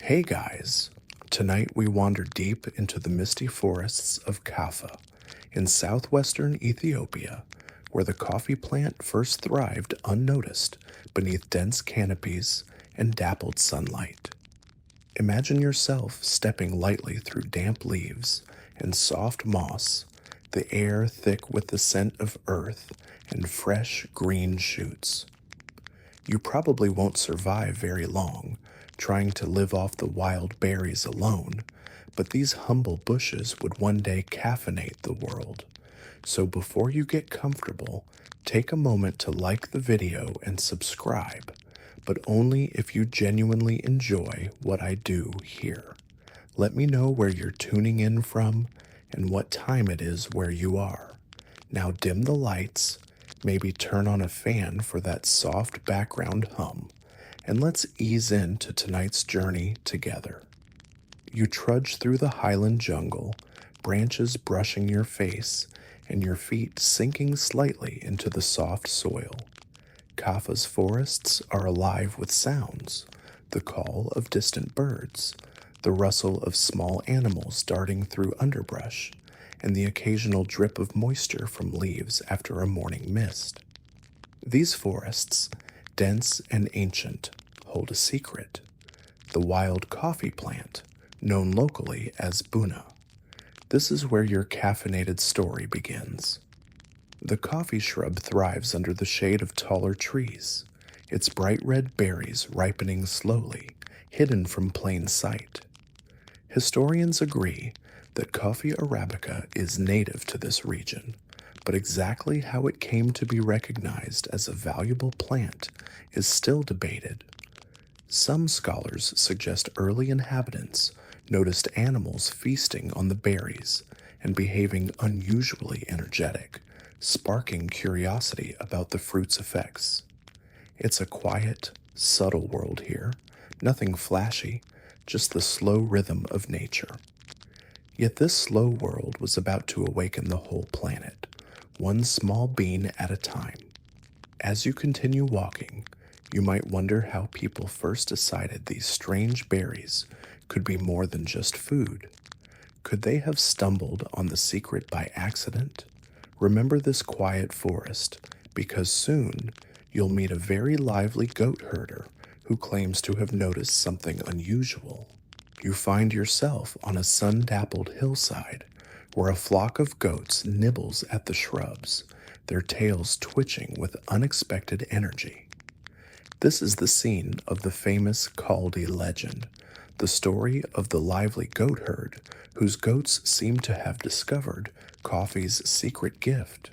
Hey guys! Tonight we wander deep into the misty forests of Kaffa in southwestern Ethiopia, where the coffee plant first thrived unnoticed beneath dense canopies and dappled sunlight. Imagine yourself stepping lightly through damp leaves and soft moss, the air thick with the scent of earth and fresh green shoots. You probably won't survive very long, trying to live off the wild berries alone, but these humble bushes would one day caffeinate the world. So before you get comfortable, take a moment to like the video and subscribe, but only if you genuinely enjoy what I do here. Let me know where you're tuning in from and what time it is where you are. Now dim the lights, maybe turn on a fan for that soft background hum, and let's ease into tonight's journey together. You trudge through the highland jungle, branches brushing your face and your feet sinking slightly into the soft soil. Kaffa's forests are alive with sounds, the call of distant birds, the rustle of small animals darting through underbrush, and the occasional drip of moisture from leaves after a morning mist. These forests, dense and ancient, hold a secret: the wild coffee plant, known locally as Buna. This is where your caffeinated story begins. The coffee shrub thrives under the shade of taller trees, its bright red berries ripening slowly, hidden from plain sight. Historians agree that coffee arabica is native to this region, but exactly how it came to be recognized as a valuable plant is still debated. Some scholars suggest early inhabitants noticed animals feasting on the berries and behaving unusually energetic, sparking curiosity about the fruit's effects. It's a quiet, subtle world here, nothing flashy, just the slow rhythm of nature. Yet this slow world was about to awaken the whole planet, one small bean at a time. As you continue walking, you might wonder how people first decided these strange berries could be more than just food. Could they have stumbled on the secret by accident? Remember this quiet forest, because soon you'll meet a very lively goat herder who claims to have noticed something unusual. You find yourself on a sun-dappled hillside where a flock of goats nibbles at the shrubs, their tails twitching with unexpected energy. This is the scene of the famous Kaldi legend, the story of the lively goat herd whose goats seem to have discovered coffee's secret gift.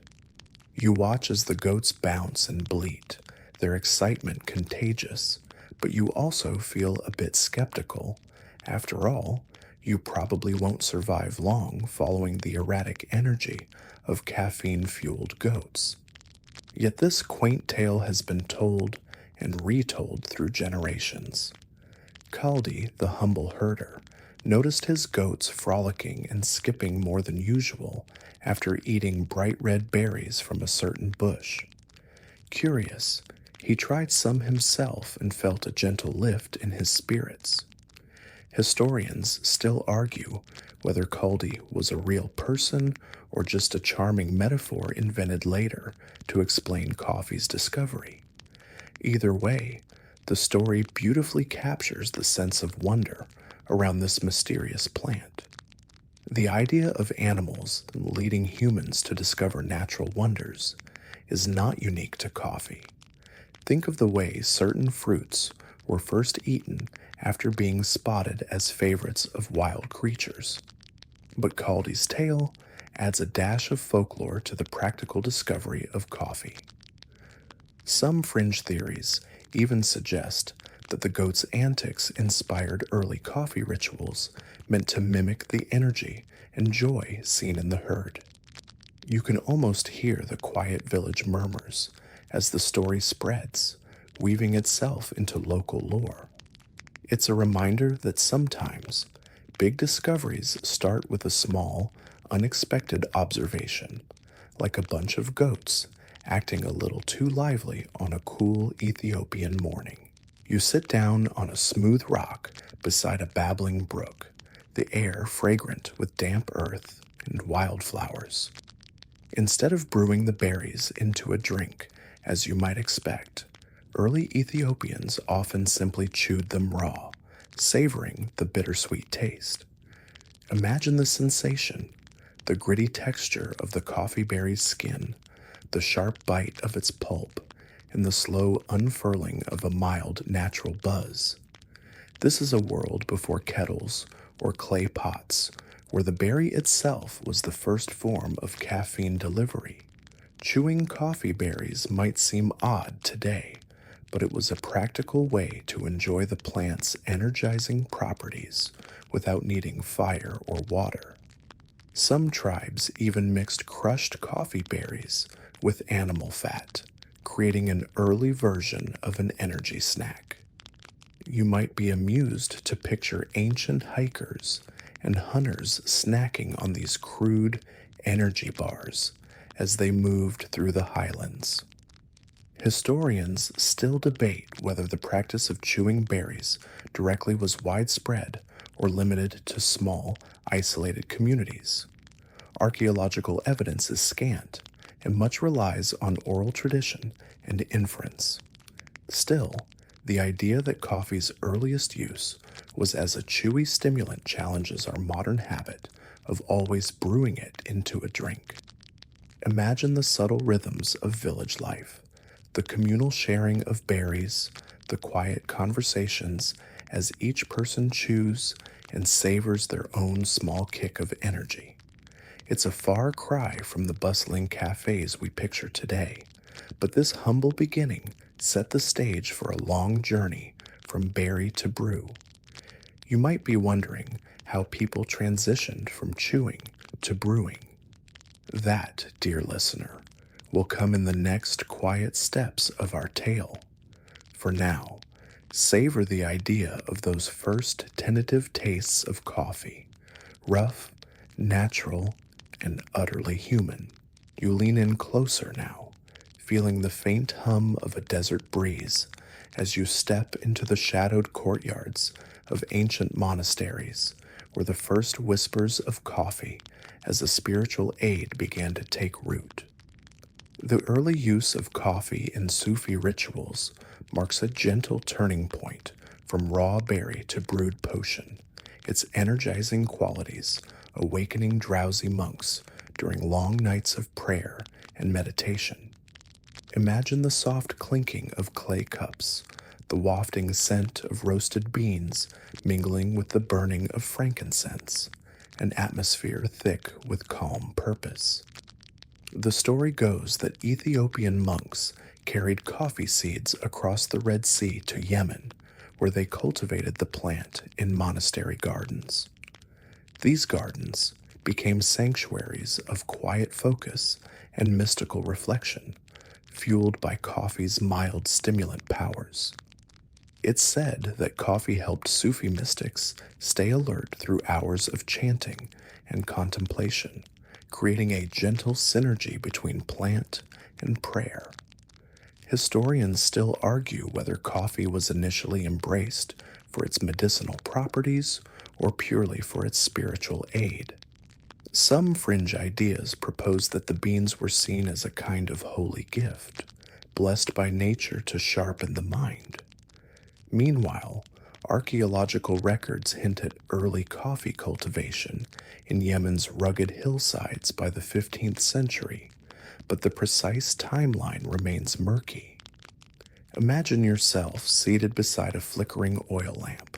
You watch as the goats bounce and bleat, their excitement contagious, but you also feel a bit skeptical. After all, you probably won't survive long following the erratic energy of caffeine-fueled goats. Yet this quaint tale has been told and retold through generations. Kaldi, the humble herder, noticed his goats frolicking and skipping more than usual after eating bright red berries from a certain bush. Curious, he tried some himself and felt a gentle lift in his spirits. Historians still argue whether Kaldi was a real person or just a charming metaphor invented later to explain coffee's discovery. Either way, the story beautifully captures the sense of wonder around this mysterious plant. The idea of animals leading humans to discover natural wonders is not unique to coffee. Think of the way certain fruits were first eaten after being spotted as favorites of wild creatures. But Kaldi's tale adds a dash of folklore to the practical discovery of coffee. Some fringe theories even suggest that the goat's antics inspired early coffee rituals meant to mimic the energy and joy seen in the herd. You can almost hear the quiet village murmurs as the story spreads, weaving itself into local lore. It's a reminder that sometimes big discoveries start with a small, unexpected observation, like a bunch of goats acting a little too lively on a cool Ethiopian morning. You sit down on a smooth rock beside a babbling brook, the air fragrant with damp earth and wildflowers. Instead of brewing the berries into a drink, as you might expect, early Ethiopians often simply chewed them raw, savoring the bittersweet taste. Imagine the sensation, the gritty texture of the coffee berry's skin, the sharp bite of its pulp, and the slow unfurling of a mild natural buzz. This is a world before kettles or clay pots, where the berry itself was the first form of caffeine delivery. Chewing coffee berries might seem odd today, but it was a practical way to enjoy the plant's energizing properties without needing fire or water. Some tribes even mixed crushed coffee berries with animal fat, creating an early version of an energy snack. You might be amused to picture ancient hikers and hunters snacking on these crude energy bars as they moved through the highlands. Historians still debate whether the practice of chewing berries directly was widespread or limited to small, isolated communities. Archaeological evidence is scant, and much relies on oral tradition and inference. Still, the idea that coffee's earliest use was as a chewy stimulant challenges our modern habit of always brewing it into a drink. Imagine the subtle rhythms of village life, the communal sharing of berries, the quiet conversations as each person chews and savors their own small kick of energy. It's a far cry from the bustling cafes we picture today, but this humble beginning set the stage for a long journey from berry to brew. You might be wondering how people transitioned from chewing to brewing. That, dear listener, will come in the next quiet steps of our tale. For now, savor the idea of those first tentative tastes of coffee, rough, natural, and utterly human. You lean in closer now, feeling the faint hum of a desert breeze as you step into the shadowed courtyards of ancient monasteries, where the first whispers of coffee as a spiritual aid began to take root. The early use of coffee in Sufi rituals marks a gentle turning point from raw berry to brewed potion, its energizing qualities awakening drowsy monks during long nights of prayer and meditation. Imagine the soft clinking of clay cups, the wafting scent of roasted beans mingling with the burning of frankincense, an atmosphere thick with calm purpose. The story goes that Ethiopian monks carried coffee seeds across the Red Sea to Yemen, where they cultivated the plant in monastery gardens. These gardens became sanctuaries of quiet focus and mystical reflection, fueled by coffee's mild stimulant powers. It's said that coffee helped Sufi mystics stay alert through hours of chanting and contemplation, creating a gentle synergy between plant and prayer. Historians still argue whether coffee was initially embraced for its medicinal properties or purely for its spiritual aid. Some fringe ideas propose that the beans were seen as a kind of holy gift, blessed by nature to sharpen the mind. Meanwhile, archaeological records hint at early coffee cultivation in Yemen's rugged hillsides by the 15th century, but the precise timeline remains murky. Imagine yourself seated beside a flickering oil lamp,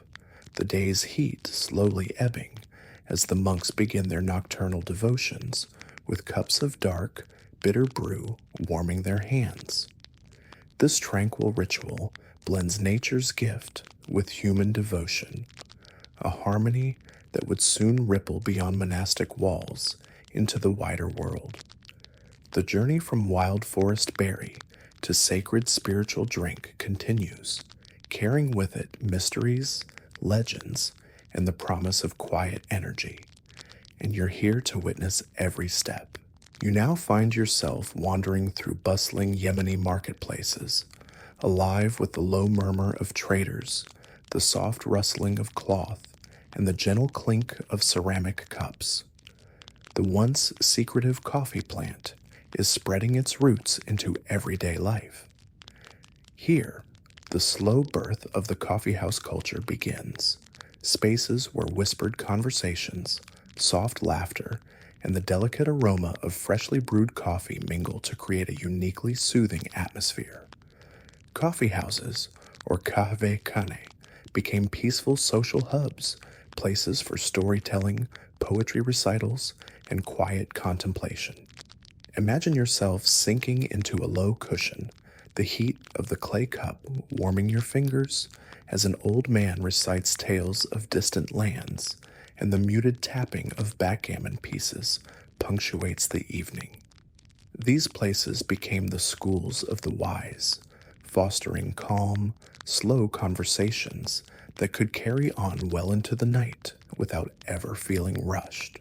the day's heat slowly ebbing as the monks begin their nocturnal devotions, with cups of dark, bitter brew warming their hands. This tranquil ritual blends nature's gift with human devotion, a harmony that would soon ripple beyond monastic walls into the wider world. The journey from wild forest berry to sacred spiritual drink continues, carrying with it mysteries, legends, and the promise of quiet energy. And you're here to witness every step. You now find yourself wandering through bustling Yemeni marketplaces, alive with the low murmur of traders, the soft rustling of cloth, and the gentle clink of ceramic cups. The once secretive coffee plant is spreading its roots into everyday life. Here, the slow birth of the coffeehouse culture begins. Spaces where whispered conversations, soft laughter, and the delicate aroma of freshly brewed coffee mingle to create a uniquely soothing atmosphere. Coffee houses, or kahve kane, became peaceful social hubs, places for storytelling, poetry recitals, and quiet contemplation. Imagine yourself sinking into a low cushion, the heat of the clay cup warming your fingers as an old man recites tales of distant lands, and the muted tapping of backgammon pieces punctuates the evening. These places became the schools of the wise, fostering calm, slow conversations that could carry on well into the night without ever feeling rushed.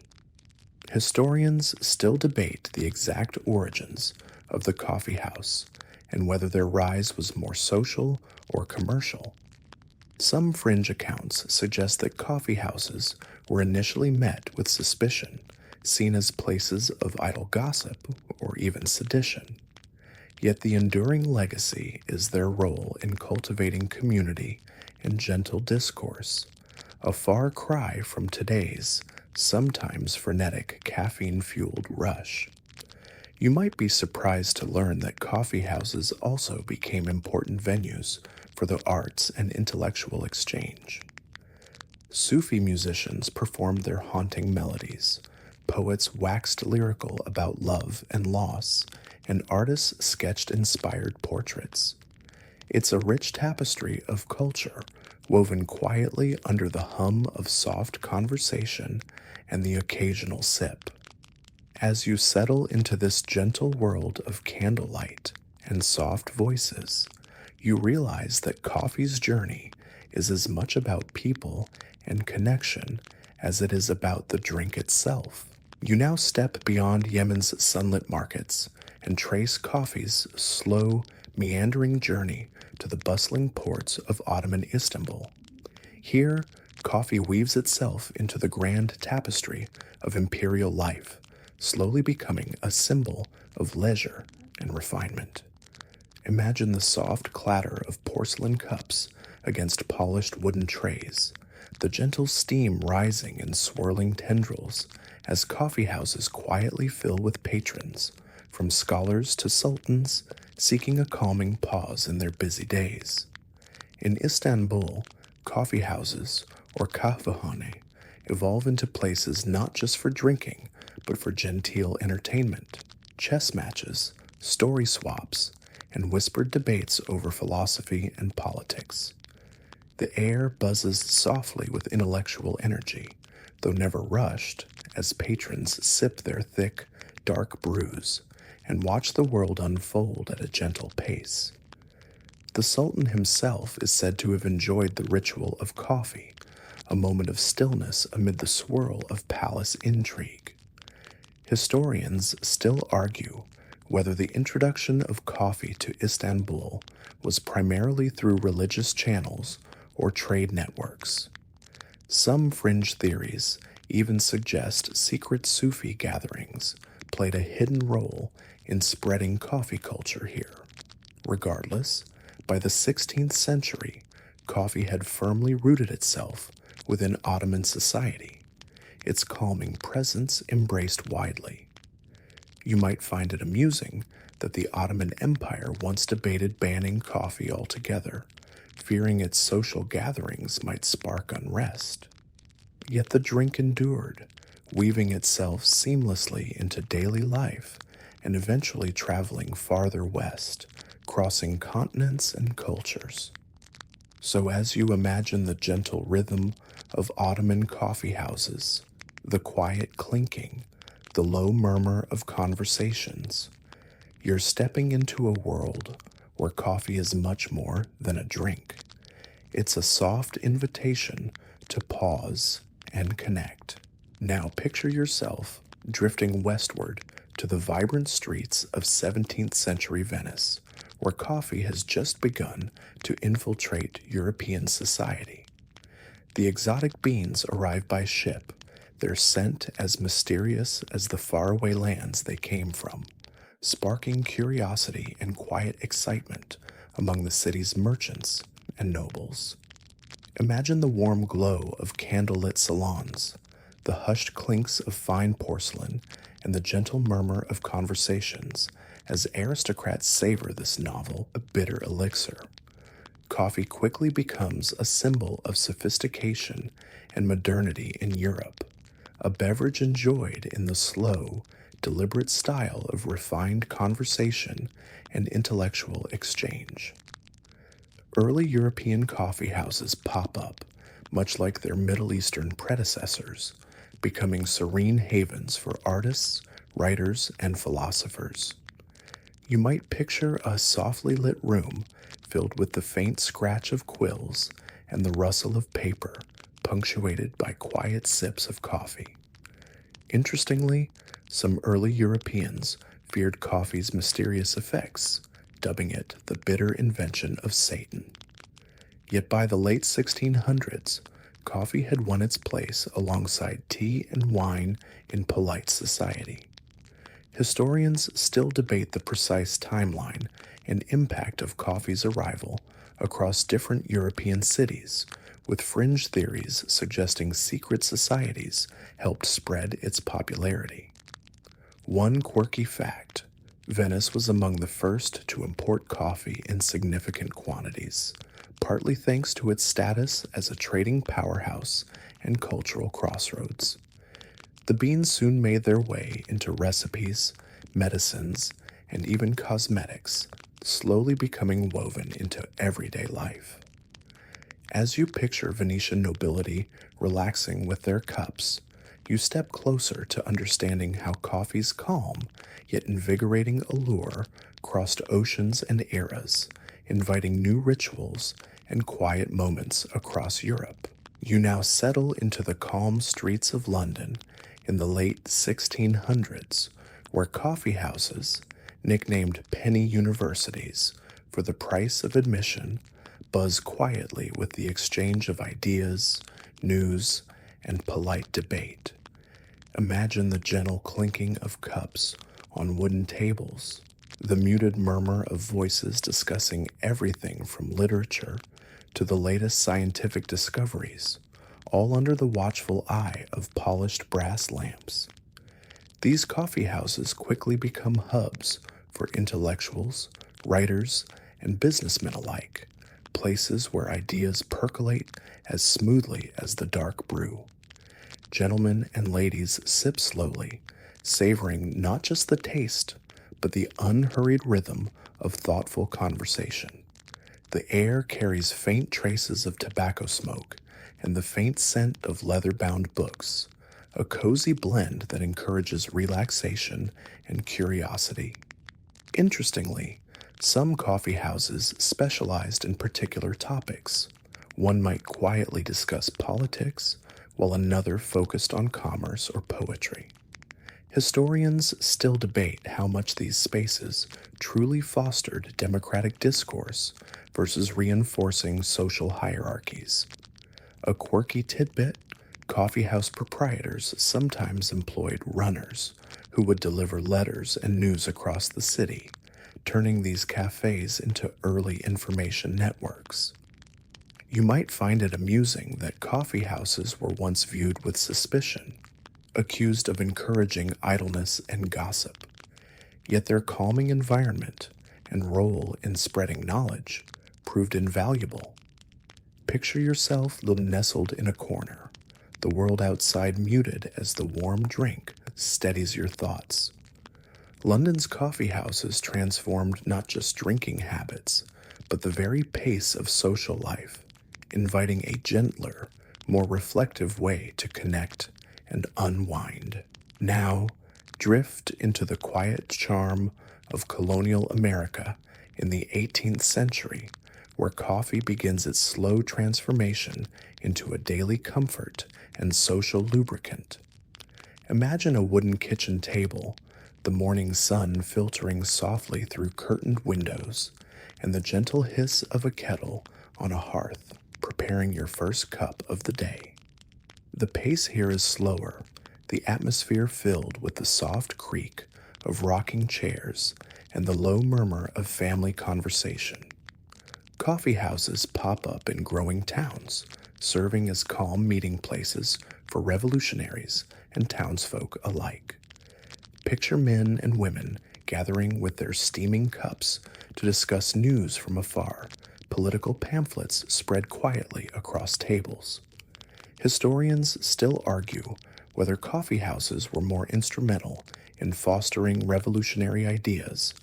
Historians still debate the exact origins of the coffee house and whether their rise was more social or commercial. Some fringe accounts suggest that coffee houses were initially met with suspicion, seen as places of idle gossip or even sedition. Yet the enduring legacy is their role in cultivating community and gentle discourse, a far cry from today's sometimes frenetic caffeine-fueled rush. You might be surprised to learn that coffee houses also became important venues for the arts and intellectual exchange. Sufi musicians performed their haunting melodies, poets waxed lyrical about love and loss, and artists sketched inspired portraits. It's a rich tapestry of culture woven quietly under the hum of soft conversation and the occasional sip. As you settle into this gentle world of candlelight and soft voices, you realize that coffee's journey is as much about people and connection as it is about the drink itself. You now step beyond Yemen's sunlit markets and trace coffee's slow, meandering journey to the bustling ports of Ottoman Istanbul. Here, coffee weaves itself into the grand tapestry of imperial life, slowly becoming a symbol of leisure and refinement. Imagine the soft clatter of porcelain cups against polished wooden trays, the gentle steam rising in swirling tendrils as coffee houses quietly fill with patrons, from scholars to sultans, seeking a calming pause in their busy days. In Istanbul, coffee houses, or kahvehane, evolve into places not just for drinking, but for genteel entertainment, chess matches, story swaps, and whispered debates over philosophy and politics. The air buzzes softly with intellectual energy, though never rushed, as patrons sip their thick, dark brews and watch the world unfold at a gentle pace. The Sultan himself is said to have enjoyed the ritual of coffee, a moment of stillness amid the swirl of palace intrigue. Historians still argue whether the introduction of coffee to Istanbul was primarily through religious channels or trade networks. Some fringe theories even suggest secret Sufi gatherings played a hidden role in spreading coffee culture here. Regardless, by the 16th century, coffee had firmly rooted itself within Ottoman society, its calming presence embraced widely. You might find it amusing that the Ottoman Empire once debated banning coffee altogether, fearing its social gatherings might spark unrest. Yet the drink endured, weaving itself seamlessly into daily life and eventually traveling farther west, crossing continents and cultures. So as you imagine the gentle rhythm of Ottoman coffee houses, the quiet clinking, the low murmur of conversations, you're stepping into a world where coffee is much more than a drink. It's a soft invitation to pause and connect. Now picture yourself drifting westward to the vibrant streets of 17th century Venice, where coffee has just begun to infiltrate European society. The exotic beans arrive by ship, their scent as mysterious as the faraway lands they came from, sparking curiosity and quiet excitement among the city's merchants and nobles. Imagine the warm glow of candlelit salons, the hushed clinks of fine porcelain, and the gentle murmur of conversations as aristocrats savor this novel, a bitter elixir. Coffee quickly becomes a symbol of sophistication and modernity in Europe, a beverage enjoyed in the slow, deliberate style of refined conversation and intellectual exchange. Early European coffee houses pop up, much like their Middle Eastern predecessors, becoming serene havens for artists, writers, and philosophers. You might picture a softly lit room filled with the faint scratch of quills and the rustle of paper, punctuated by quiet sips of coffee. Interestingly, some early Europeans feared coffee's mysterious effects, dubbing it the bitter invention of Satan. Yet by the late 1600s, coffee had won its place alongside tea and wine in polite society. Historians still debate the precise timeline and impact of coffee's arrival across different European cities, with fringe theories suggesting secret societies helped spread its popularity. One quirky fact: Venice was among the first to import coffee in significant quantities, partly thanks to its status as a trading powerhouse and cultural crossroads. The beans soon made their way into recipes, medicines, and even cosmetics, slowly becoming woven into everyday life. As you picture Venetian nobility relaxing with their cups, you step closer to understanding how coffee's calm yet invigorating allure crossed oceans and eras, inviting new rituals and quiet moments across Europe. You now settle into the calm streets of London in the late 1600s, where coffee houses, nicknamed penny universities for the price of admission, buzz quietly with the exchange of ideas, news, and polite debate. Imagine the gentle clinking of cups on wooden tables, the muted murmur of voices discussing everything from literature to the latest scientific discoveries, all under the watchful eye of polished brass lamps. These coffee houses quickly become hubs for intellectuals, writers, and businessmen alike, places where ideas percolate as smoothly as the dark brew. Gentlemen and ladies sip slowly, savoring not just the taste, but the unhurried rhythm of thoughtful conversation. The air carries faint traces of tobacco smoke and the faint scent of leather-bound books, a cozy blend that encourages relaxation and curiosity. Interestingly, some coffee houses specialized in particular topics. One might quietly discuss politics, while another focused on commerce or poetry. Historians still debate how much these spaces truly fostered democratic discourse versus reinforcing social hierarchies. A quirky tidbit: coffeehouse proprietors sometimes employed runners who would deliver letters and news across the city, turning these cafes into early information networks. You might find it amusing that coffee houses were once viewed with suspicion, accused of encouraging idleness and gossip. Yet their calming environment and role in spreading knowledge proved invaluable. Picture yourself nestled in a corner, the world outside muted as the warm drink steadies your thoughts. London's coffee houses transformed not just drinking habits, but the very pace of social life, inviting a gentler, more reflective way to connect and unwind. Now, drift into the quiet charm of colonial America in the 18th century, where coffee begins its slow transformation into a daily comfort and social lubricant. Imagine a wooden kitchen table, the morning sun filtering softly through curtained windows, and the gentle hiss of a kettle on a hearth preparing your first cup of the day. The pace here is slower, the atmosphere filled with the soft creak of rocking chairs and the low murmur of family conversation. Coffee houses pop up in growing towns, serving as calm meeting places for revolutionaries and townsfolk alike. Picture men and women gathering with their steaming cups to discuss news from afar, political pamphlets spread quietly across tables. Historians still argue whether coffee houses were more instrumental in fostering revolutionary ideas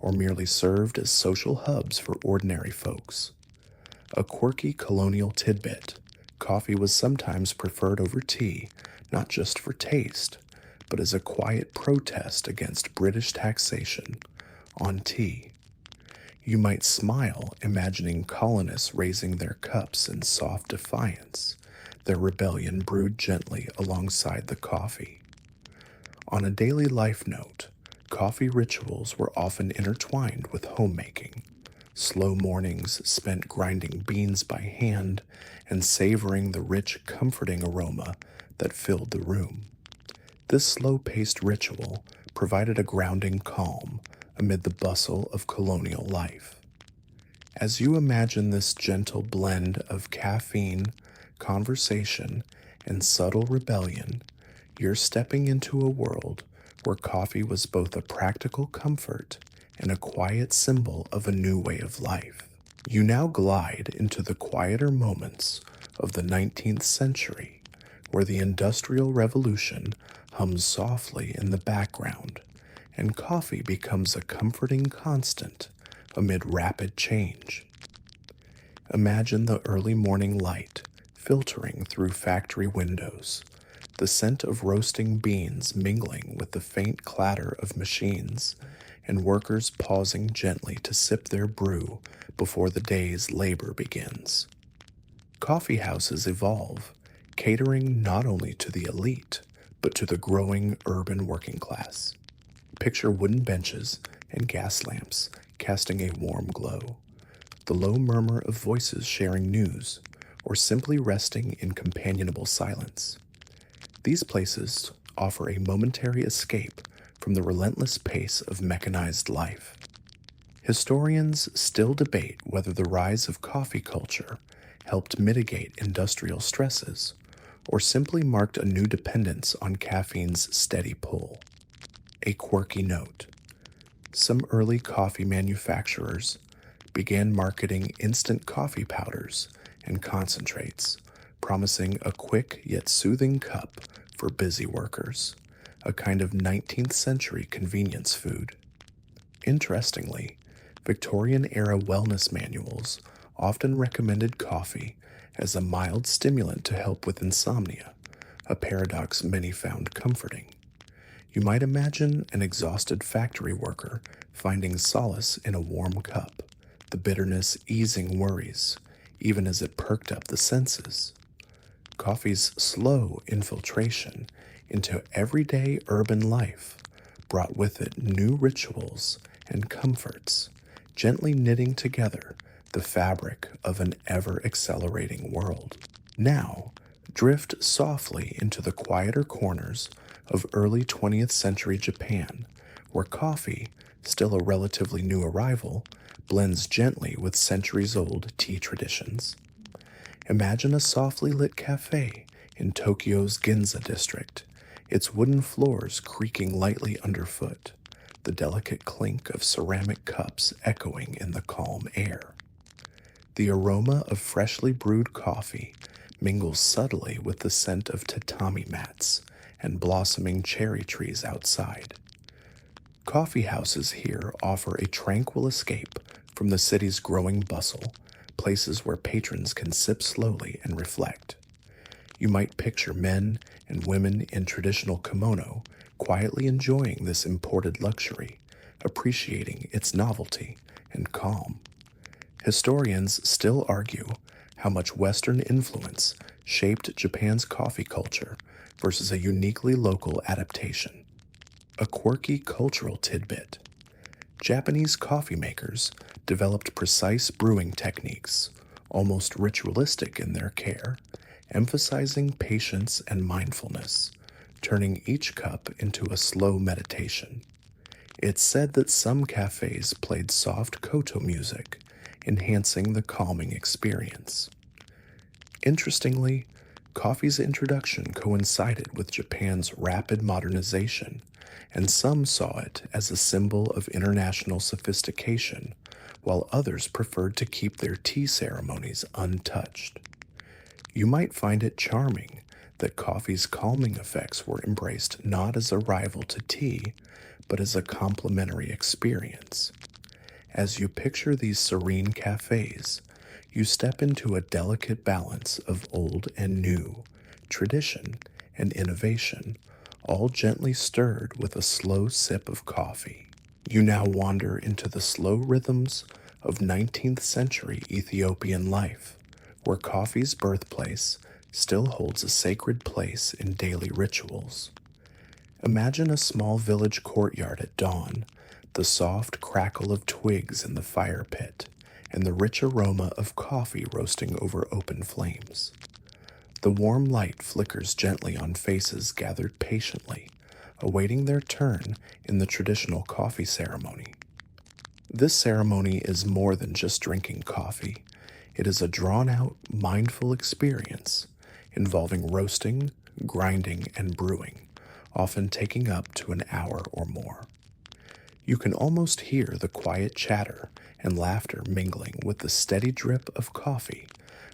or merely served as social hubs for ordinary folks. A quirky colonial tidbit, coffee was sometimes preferred over tea, not just for taste, but as a quiet protest against British taxation on tea. You might smile imagining colonists raising their cups in soft defiance, their rebellion brewed gently alongside the coffee. On a daily life note, coffee rituals were often intertwined with homemaking. Slow mornings spent grinding beans by hand and savoring the rich, comforting aroma that filled the room. This slow-paced ritual provided a grounding calm amid the bustle of colonial life. As you imagine this gentle blend of caffeine, conversation, and subtle rebellion, you're stepping into a world where coffee was both a practical comfort and a quiet symbol of a new way of life. You now glide into the quieter moments of the 19th century, where the Industrial Revolution hums softly in the background, and coffee becomes a comforting constant amid rapid change. Imagine the early morning light filtering through factory windows, the scent of roasting beans mingling with the faint clatter of machines, and workers pausing gently to sip their brew before the day's labor begins. Coffee houses evolve, catering not only to the elite, but to the growing urban working class. Picture wooden benches and gas lamps casting a warm glow, the low murmur of voices sharing news, or simply resting in companionable silence. These places offer a momentary escape from the relentless pace of mechanized life. Historians still debate whether the rise of coffee culture helped mitigate industrial stresses or simply marked a new dependence on caffeine's steady pull. A quirky note: some early coffee manufacturers began marketing instant coffee powders and concentrates, promising a quick yet soothing cup for busy workers, a kind of 19th century convenience food. Interestingly, Victorian-era wellness manuals often recommended coffee as a mild stimulant to help with insomnia, a paradox many found comforting. You might imagine an exhausted factory worker finding solace in a warm cup, the bitterness easing worries, even as it perked up the senses. Coffee's slow infiltration into everyday urban life brought with it new rituals and comforts, gently knitting together the fabric of an ever-accelerating world. Now, drift softly into the quieter corners of early 20th century Japan, where coffee, still a relatively new arrival, blends gently with centuries-old tea traditions. Imagine a softly lit cafe in Tokyo's Ginza district, its wooden floors creaking lightly underfoot, the delicate clink of ceramic cups echoing in the calm air. The aroma of freshly brewed coffee mingles subtly with the scent of tatami mats and blossoming cherry trees outside. Coffee houses here offer a tranquil escape from the city's growing bustle, places where patrons can sip slowly and reflect. You might picture men and women in traditional kimono quietly enjoying this imported luxury, appreciating its novelty and calm. Historians still argue how much Western influence shaped Japan's coffee culture versus a uniquely local adaptation. A quirky cultural tidbit: Japanese coffee makers developed precise brewing techniques, almost ritualistic in their care, emphasizing patience and mindfulness, turning each cup into a slow meditation. It's said that some cafes played soft koto music, enhancing the calming experience. Interestingly, coffee's introduction coincided with Japan's rapid modernization, and some saw it as a symbol of international sophistication, while others preferred to keep their tea ceremonies untouched. You might find it charming that coffee's calming effects were embraced not as a rival to tea, but as a complementary experience. As you picture these serene cafes, you step into a delicate balance of old and new, tradition and innovation, all gently stirred with a slow sip of coffee. You now wander into the slow rhythms of 19th century Ethiopian life, where coffee's birthplace still holds a sacred place in daily rituals. Imagine a small village courtyard at dawn, the soft crackle of twigs in the fire pit, and the rich aroma of coffee roasting over open flames. The warm light flickers gently on faces gathered patiently, awaiting their turn in the traditional coffee ceremony. This ceremony is more than just drinking coffee. It is a drawn-out, mindful experience involving roasting, grinding, and brewing, often taking up to an hour or more. You can almost hear the quiet chatter and laughter mingling with the steady drip of coffee,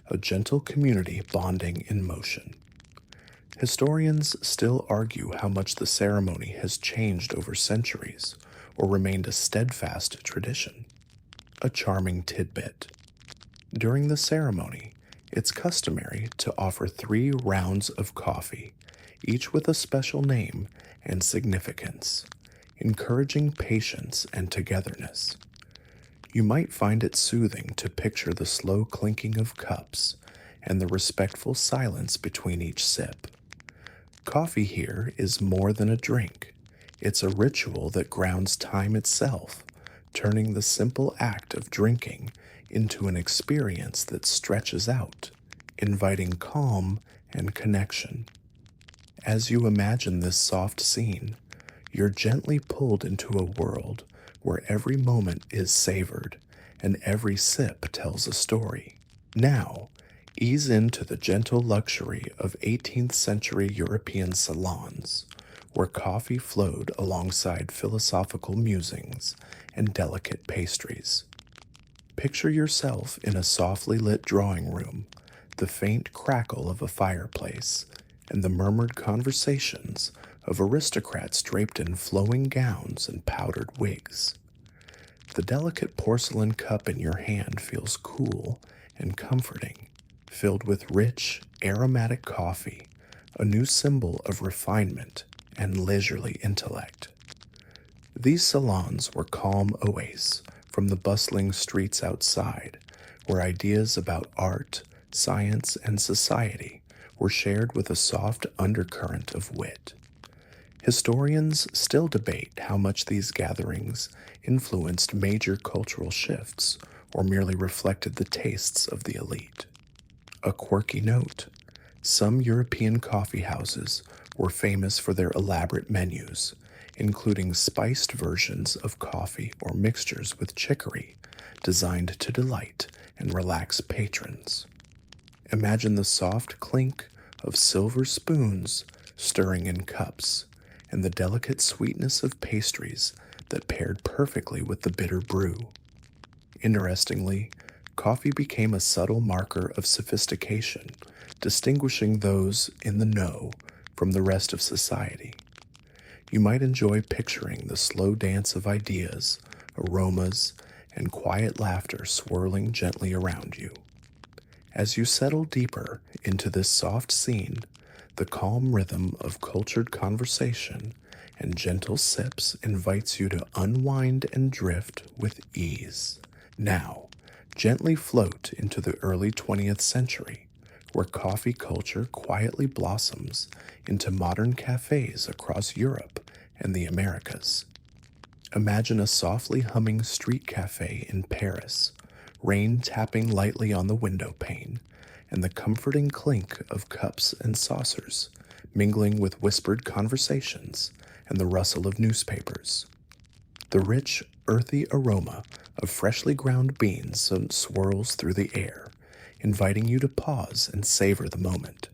a gentle community bonding in motion. Historians still argue how much the ceremony has changed over centuries or remained a steadfast tradition. A charming tidbit. During the ceremony, it's customary to offer 3 rounds of coffee, each with a special name and significance, encouraging patience and togetherness. You might find it soothing to picture the slow clinking of cups and the respectful silence between each sip. Coffee here is more than a drink. It's a ritual that grounds time itself, turning the simple act of drinking into an experience that stretches out, inviting calm and connection. As you imagine this soft scene, you're gently pulled into a world where every moment is savored and every sip tells a story. Now, ease into the gentle luxury of 18th century European salons, where coffee flowed alongside philosophical musings and delicate pastries. Picture yourself in a softly lit drawing room, the faint crackle of a fireplace, and the murmured conversations of aristocrats draped in flowing gowns and powdered wigs. The delicate porcelain cup in your hand feels cool and comforting, filled with rich, aromatic coffee, a new symbol of refinement and leisurely intellect. These salons were calm oases from the bustling streets outside, where ideas about art, science, and society were shared with a soft undercurrent of wit. Historians still debate how much these gatherings influenced major cultural shifts or merely reflected the tastes of the elite. A quirky note: some European coffee houses were famous for their elaborate menus, including spiced versions of coffee or mixtures with chicory, designed to delight and relax patrons. Imagine the soft clink of silver spoons stirring in cups, and the delicate sweetness of pastries that paired perfectly with the bitter brew. Interestingly, coffee became a subtle marker of sophistication, distinguishing those in the know from the rest of society. You might enjoy picturing the slow dance of ideas, aromas, and quiet laughter swirling gently around you. As you settle deeper into this soft scene, the calm rhythm of cultured conversation and gentle sips invites you to unwind and drift with ease. Now, gently float into the early 20th century, where coffee culture quietly blossoms into modern cafes across Europe and the Americas. Imagine a softly humming street cafe in Paris, rain tapping lightly on the window pane, and the comforting clink of cups and saucers mingling with whispered conversations and the rustle of newspapers. The rich, earthy aroma of freshly ground beans swirls through the air, inviting you to pause and savor the moment.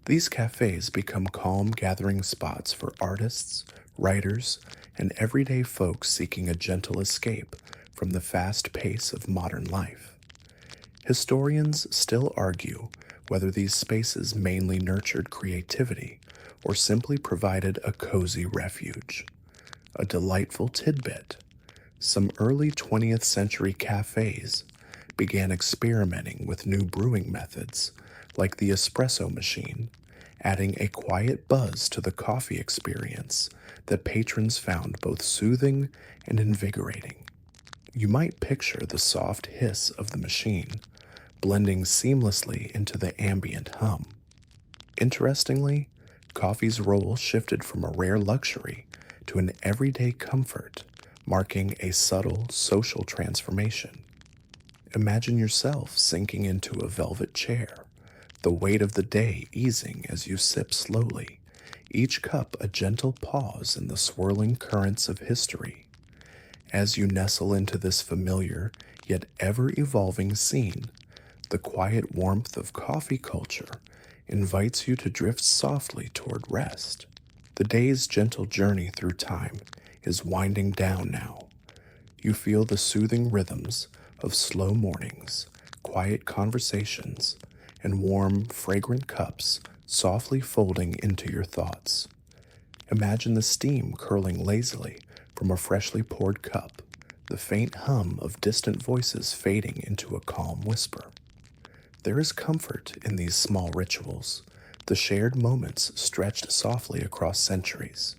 These cafes become calm gathering spots for artists, writers, and everyday folks seeking a gentle escape from the fast pace of modern life. Historians still argue whether these spaces mainly nurtured creativity or simply provided a cozy refuge. A delightful tidbit: some early 20th century cafes began experimenting with new brewing methods like the espresso machine, adding a quiet buzz to the coffee experience that patrons found both soothing and invigorating. You might picture the soft hiss of the machine, blending seamlessly into the ambient hum. Interestingly, coffee's role shifted from a rare luxury to an everyday comfort, marking a subtle social transformation. Imagine yourself sinking into a velvet chair, the weight of the day easing as you sip slowly, each cup a gentle pause in the swirling currents of history. As you nestle into this familiar yet ever-evolving scene, the quiet warmth of coffee culture invites you to drift softly toward rest. The day's gentle journey through time is winding down now. You feel the soothing rhythms of slow mornings, quiet conversations, and warm, fragrant cups softly folding into your thoughts. Imagine the steam curling lazily from a freshly poured cup, the faint hum of distant voices fading into a calm whisper. There is comfort in these small rituals, the shared moments stretched softly across centuries.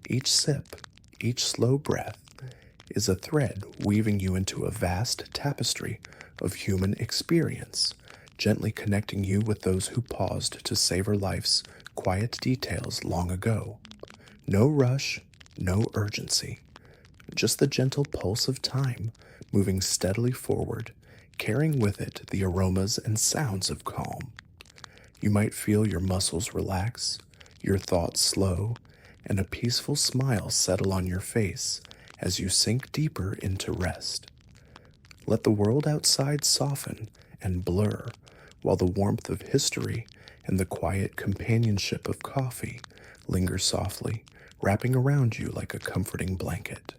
Each sip, each slow breath, is a thread weaving you into a vast tapestry of human experience, gently connecting you with those who paused to savor life's quiet details long ago. No rush, no urgency, just the gentle pulse of time moving steadily forward, carrying with it the aromas and sounds of calm. You might feel your muscles relax, your thoughts slow, and a peaceful smile settle on your face as you sink deeper into rest. Let the world outside soften and blur, while the warmth of history and the quiet companionship of coffee linger softly, wrapping around you like a comforting blanket.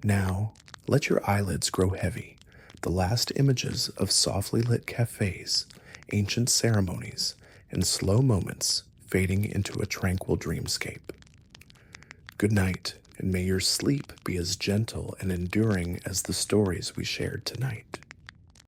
Now, let your eyelids grow heavy, the last images of softly lit cafes, ancient ceremonies, and slow moments fading into a tranquil dreamscape. Good night, and may your sleep be as gentle and enduring as the stories we shared tonight.